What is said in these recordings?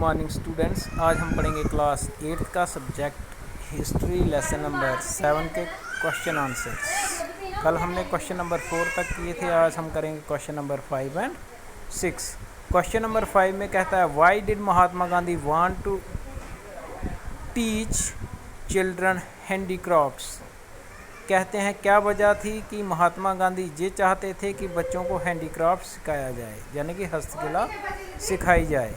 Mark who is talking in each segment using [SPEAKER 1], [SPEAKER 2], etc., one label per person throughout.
[SPEAKER 1] Morning students. आज हम पढ़ेंगे क्लास 8 का सब्जेक्ट हिस्ट्री लेसन नंबर 7 के क्वेश्चन आंसर्स। कल हमने क्वेश्चन नंबर 4 तक किए थे, आज हम करेंगे question number 5 and 6। Question number 5 में कहता है why did Mahatma Gandhi want to teach children handicrafts. कहते हैं क्या वजह थी कि महात्मा गांधी ये चाहते थे कि बच्चों को हैंडीक्राफ्ट सिखाया जाए, यानी कि हस्तकला सिखाई जाए।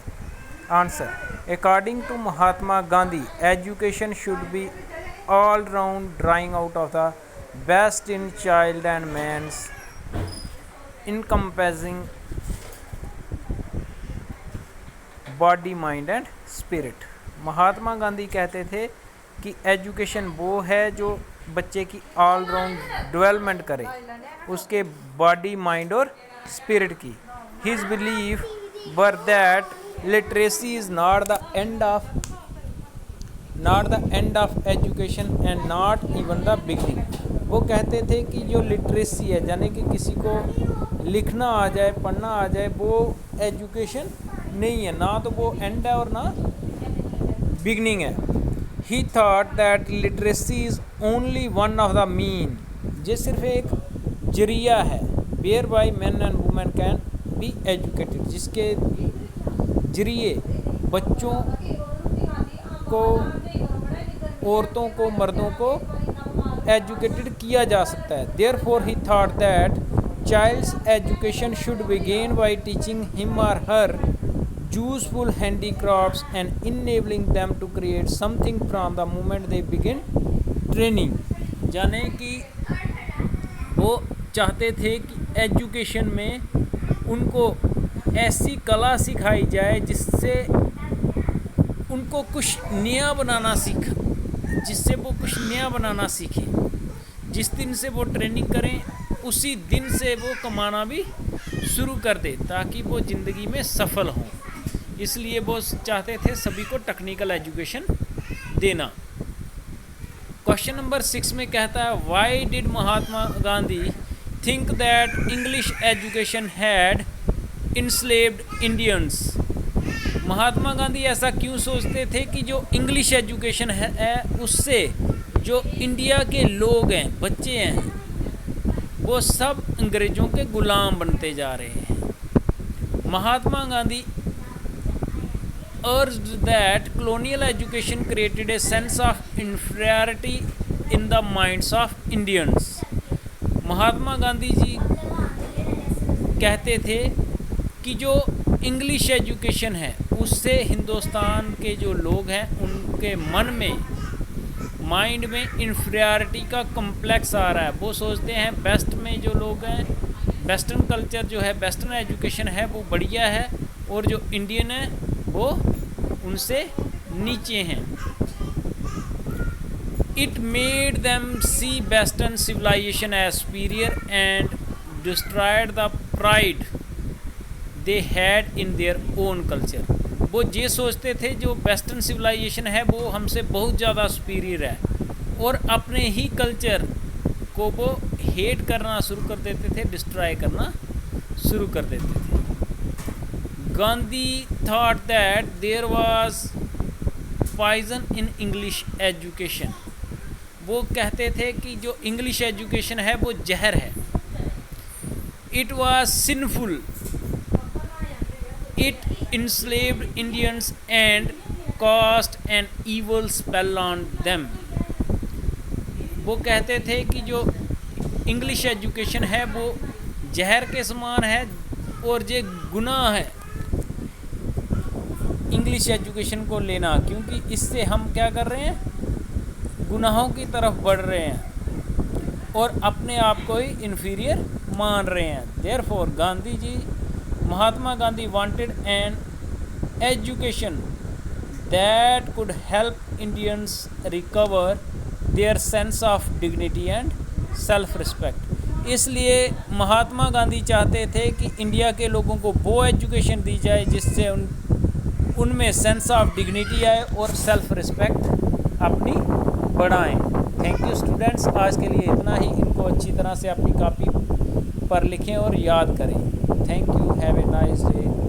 [SPEAKER 1] Answer, according to Mahatma Gandhi education should be all round drawing out of the best in child and means encompassing body mind and spirit. Mahatma Gandhi कहते थे कि एजुकेशन वो है जो बच्चे की ऑल राउंड डेवलपमेंट करे, उसके बॉडी माइंड और स्पिरिट की। His believe were that literacy is not the end of education and not even the beginning. वो कहते थे कि जो लिटरेसी है, यानी कि किसी को लिखना आ जाए, पढ़ना आ जाए, वो एजुकेशन नहीं है, ना तो वो एंड है और ना बिगनिंग है। He thought that literacy is only one of the mean, ये सिर्फ एक जरिया है, whereby men and women can be educated, जिसके जरिए बच्चों को, औरतों को, मर्दों को एजुकेटेड किया जा सकता है। Therefore he thought that child's education should begin by teaching him or her useful handicrafts and enabling them to create something from the moment they begin training। जाने कि वो चाहते थे कि एजुकेशन में उनको ऐसी कला सिखाई जाए जिससे उनको कुछ नया बनाना सीखें। जिस दिन से वो ट्रेनिंग करें उसी दिन से वो कमाना भी शुरू कर दे, ताकि वो ज़िंदगी में सफल हों। इसलिए वो चाहते थे सभी को टेक्निकल एजुकेशन देना। क्वेश्चन नंबर 6 में कहता है why did Mahatma Gandhi think that English education had enslaved Indians. Mahatma Gandhi ऐसा क्यों सोचते थे कि जो इंग्लिश एजुकेशन है उससे जो इंडिया के लोग हैं, बच्चे हैं, वो सब अंग्रेज़ों के गुलाम बनते जा रहे हैं। Mahatma Gandhi urged that colonial education created a sense of inferiority in the minds of Indians। Mahatma Gandhi ji कहते थे कि जो इंग्लिश एजुकेशन है उससे हिंदुस्तान के जो लोग हैं उनके मन में, माइंड में इन्फीरियरिटी का कम्प्लेक्स आ रहा है। वो सोचते हैं वेस्ट में जो लोग हैं, वेस्टर्न कल्चर जो है, वेस्टर्न एजुकेशन है वो बढ़िया है, और जो इंडियन है वो उनसे नीचे हैं। It made them see western civilization as superior and destroyed the pride they had in their own culture. वो ये सोचते थे जो वेस्टर्न सिविलाइजेशन है वो हमसे बहुत ज़्यादा सुपीरियर है, और अपने ही कल्चर को वो हेट करना शुरू कर देते थे, डिस्ट्रॉय करना शुरू कर देते थे। Gandhi thought that there was poison in English education। वो कहते थे कि जो इंग्लिश एजुकेशन है वो जहर है। It was sinful, it enslaved Indians and cast an evil spell on them। वो कहते थे कि जो इंग्लिश एजुकेशन है वो जहर के समान है और ये गुनाह है इंग्लिश एजुकेशन को लेना, क्योंकि इससे हम क्या कर रहे हैं, गुनाहों की तरफ बढ़ रहे हैं और अपने आप को ही इन्फीरियर मान रहे हैं। Therefore Gandhi ji, Mahatma Gandhi wanted an education that could help Indians recover their sense of dignity and self respect. इसलिए महात्मा गांधी चाहते थे कि इंडिया के लोगों को वो एजुकेशन दी जाए जिससे उनमें सेंस ऑफ डिग्निटी आए और सेल्फ रिस्पेक्ट अपनी बढ़ाएं। थैंक यू स्टूडेंट्स, आज के लिए इतना ही। इनको अच्छी तरह से अपनी कॉपी पर लिखें और याद करें। Thank you, have a nice day.